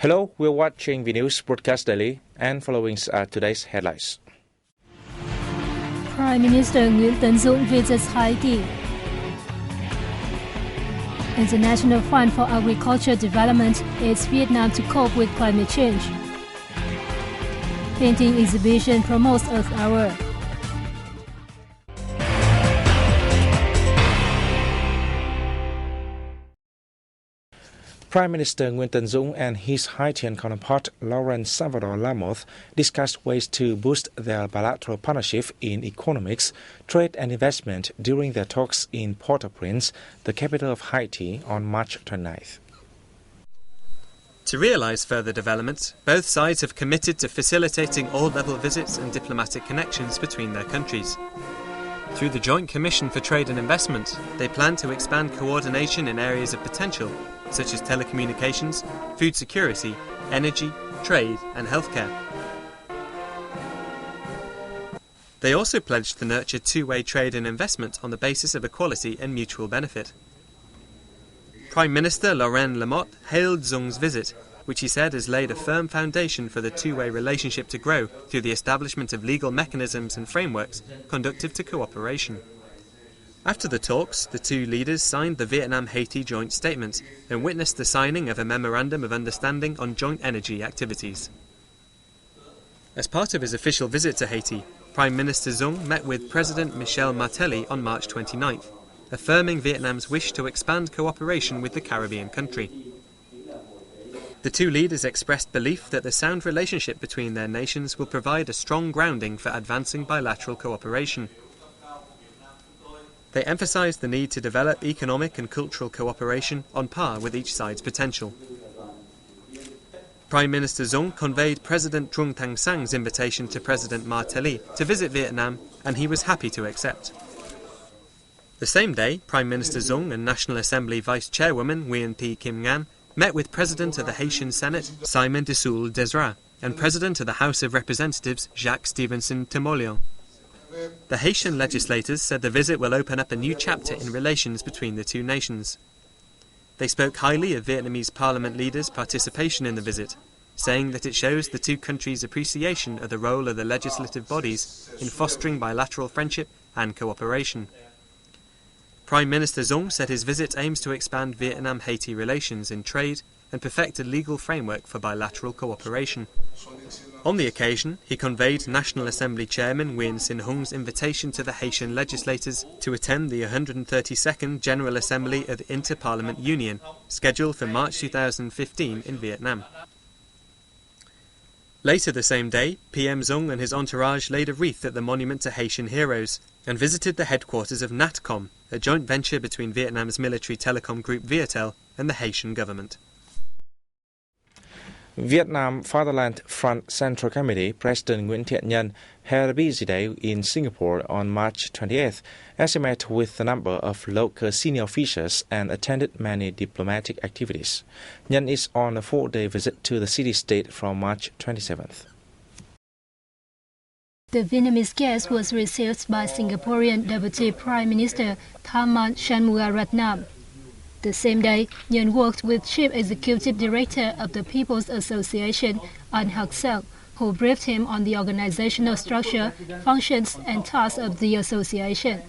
Hello, we're watching the news broadcast daily and following are today's headlines. Prime Minister Nguyễn Tấn Dũng visits Haiti. International Fund for Agriculture Development aids Vietnam to cope with climate change. Painting exhibition promotes Earth Hour. Prime Minister Nguyễn Tấn Dũng and his Haitian counterpart Laurent Salvador Lamoth discussed ways to boost their bilateral partnership in economics, trade and investment during their talks in Port-au-Prince, the capital of Haiti, on March 29th. To realise further development, both sides have committed to facilitating all-level visits and diplomatic connections between their countries. Through the Joint Commission for Trade and Investment, they plan to expand coordination in areas of potential, such as telecommunications, food security, energy, trade and healthcare. They also pledged to nurture two-way trade and investment on the basis of equality and mutual benefit. Prime Minister Laurent Lamotte hailed Dung's visit, which he said has laid a firm foundation for the two-way relationship to grow through the establishment of legal mechanisms and frameworks conducive to cooperation. After the talks, the two leaders signed the Vietnam-Haiti joint statement and witnessed the signing of a memorandum of understanding on joint energy activities. As part of his official visit to Haiti, Prime Minister Dung met with President Michel Martelly on March 29th, affirming Vietnam's wish to expand cooperation with the Caribbean country. The two leaders expressed belief that the sound relationship between their nations will provide a strong grounding for advancing bilateral cooperation. They emphasised the need to develop economic and cultural cooperation on par with each side's potential. Prime Minister Dung conveyed President Trung Thanh Sang's invitation to President Martelly to visit Vietnam, and he was happy to accept. The same day, Prime Minister Dung and National Assembly Vice Chairwoman Nguyen Thi Kim Ngan met with President of the Haitian Senate Simon Desoul Desra and President of the House of Representatives Jacques Stevenson Timoleon. The Haitian legislators said the visit will open up a new chapter in relations between the two nations. They spoke highly of Vietnamese parliament leaders' participation in the visit, saying that it shows the two countries' appreciation of the role of the legislative bodies in fostering bilateral friendship and cooperation. Prime Minister Dung said his visit aims to expand Vietnam-Haiti relations in trade and perfect a legal framework for bilateral cooperation. On the occasion, he conveyed National Assembly Chairman Nguyen Sinh Hung's invitation to the Haitian legislators to attend the 132nd General Assembly of the Inter-Parliament Union, scheduled for March 2015 in Vietnam. Later the same day, PM Dung and his entourage laid a wreath at the monument to Haitian heroes and visited the headquarters of NATCOM, a joint venture between Vietnam's military telecom group Viettel and the Haitian government. Vietnam Fatherland Front Central Committee President Nguyễn Thiện Nhân had a busy day in Singapore on March 28th as he met with a number of local senior officials and attended many diplomatic activities. Nhân is on a 4-day visit to the city-state from March 27th. The Vietnamese guest was received by Singaporean Deputy Prime Minister Tharman Shanmugaratnam. The same day, Nhân worked with Chief Executive Director of the People's Association, An Hak Seng, who briefed him on the organizational structure, functions and tasks of the association.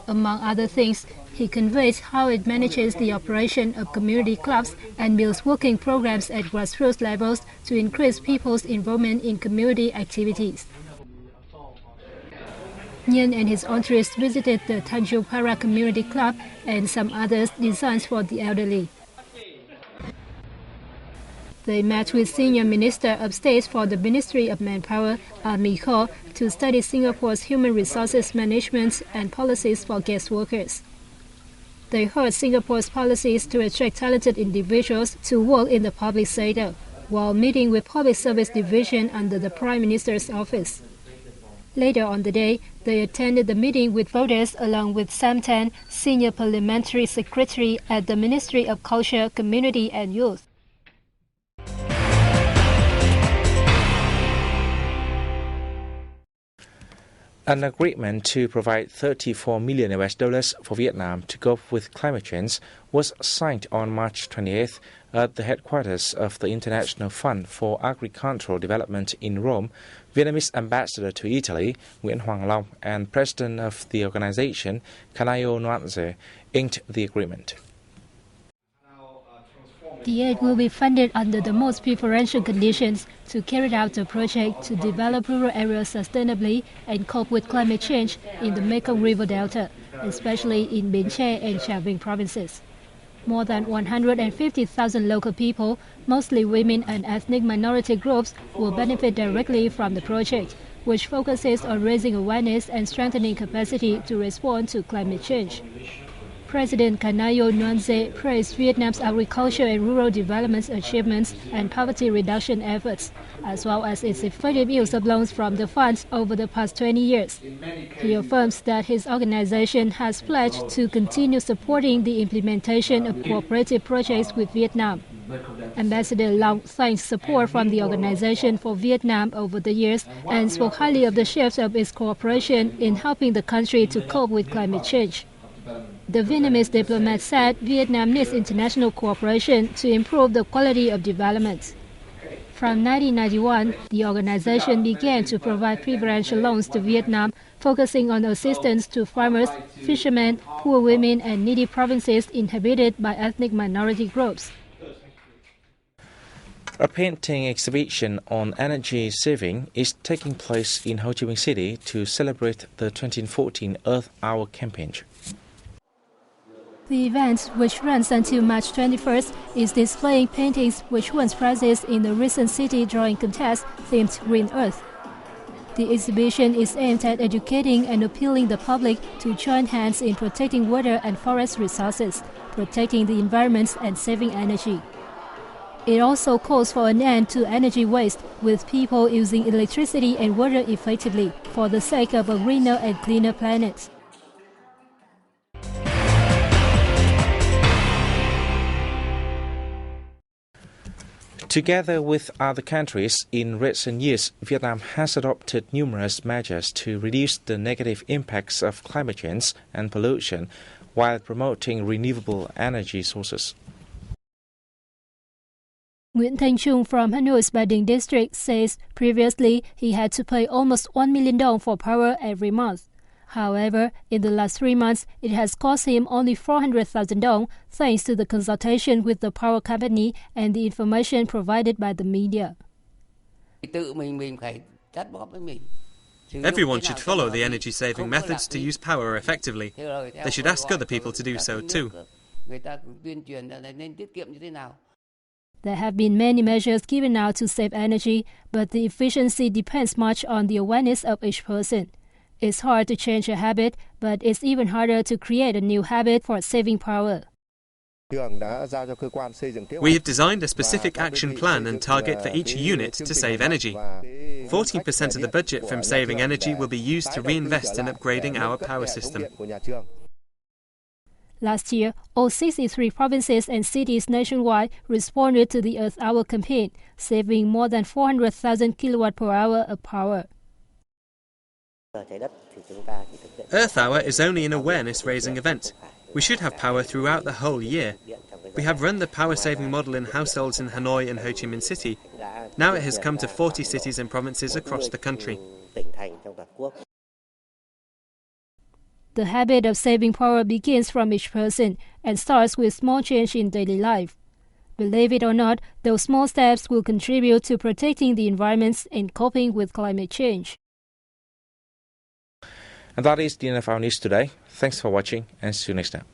Among other things, he conveyed how it manages the operation of community clubs and builds working programs at grassroots levels to increase people's involvement in community activities. Nhân and his entourage visited the Tanjung Para Community Club and some others designed for the elderly. They met with Senior Minister of State for the Ministry of Manpower, Mi Kho, to study Singapore's human resources management and policies for guest workers. They heard Singapore's policies to attract talented individuals to work in the public sector, while meeting with Public Service Division under the Prime Minister's office. Later on the day, they attended the meeting with voters along with Sam Tan, Senior Parliamentary Secretary at the Ministry of Culture, Community and Youth. An agreement to provide $34 million for Vietnam to cope with climate change was signed on March 28th At the headquarters of the International Fund for Agricultural Development in Rome, Vietnamese ambassador to Italy, Nguyễn Hoàng Long, and president of the organization, Canaio Noanze, inked the agreement. The aid will be funded under the most preferential conditions to carry out the project to develop rural areas sustainably and cope with climate change in the Mekong River Delta, especially in Bến Tre and Trà Vinh provinces. More than 150,000 local people, mostly women and ethnic minority groups, will benefit directly from the project, which focuses on raising awareness and strengthening capacity to respond to climate change. President Canaio Noanze praised Vietnam's agriculture and rural development achievements and poverty reduction efforts, as well as its effective use of loans from the funds over the past 20 years. He affirms that his organization has pledged to continue supporting the implementation of cooperative projects with Vietnam. Ambassador Long thanks support from the organization for Vietnam over the years and spoke highly of the shift of its cooperation in helping the country to cope with climate change. The Vietnamese diplomat said Vietnam needs international cooperation to improve the quality of development. From 1991, the organization began to provide preferential loans to Vietnam, focusing on assistance to farmers, fishermen, poor women, and needy provinces inhabited by ethnic minority groups. A painting exhibition on energy saving is taking place in Ho Chi Minh City to celebrate the 2014 Earth Hour campaign. The event, which runs until March 21st, is displaying paintings which won prizes in the recent city drawing contest themed Green Earth. The exhibition is aimed at educating and appealing the public to join hands in protecting water and forest resources, protecting the environment and saving energy. It also calls for an end to energy waste, with people using electricity and water effectively for the sake of a greener and cleaner planet. Together with other countries, in recent years, Vietnam has adopted numerous measures to reduce the negative impacts of climate change and pollution while promoting renewable energy sources. Nguyễn Thanh Trung from Hanoi's Ba Đình district says previously he had to pay almost 1 million dong for power every month. However, in the last 3 months, it has cost him only 400,000 dong thanks to the consultation with the power company and the information provided by the media. Everyone should follow the energy-saving methods to use power effectively. They should ask other people to do so too. There have been many measures given out to save energy, but the efficiency depends much on the awareness of each person. It's hard to change a habit, but it's even harder to create a new habit for saving power. We have designed a specific action plan and target for each unit to save energy. 14% of the budget from saving energy will be used to reinvest in upgrading our power system. Last year, all 63 provinces and cities nationwide responded to the Earth Hour campaign, saving more than 400,000 kilowatt per hour of power. Earth Hour is only an awareness-raising event. We should have power throughout the whole year. We have run the power-saving model in households in Hanoi and Ho Chi Minh City. Now it has come to 40 cities and provinces across the country. The habit of saving power begins from each person and starts with small change in daily life. Believe it or not, those small steps will contribute to protecting the environment and coping with climate change. And that is the end of our news today. Thanks for watching and see you next time.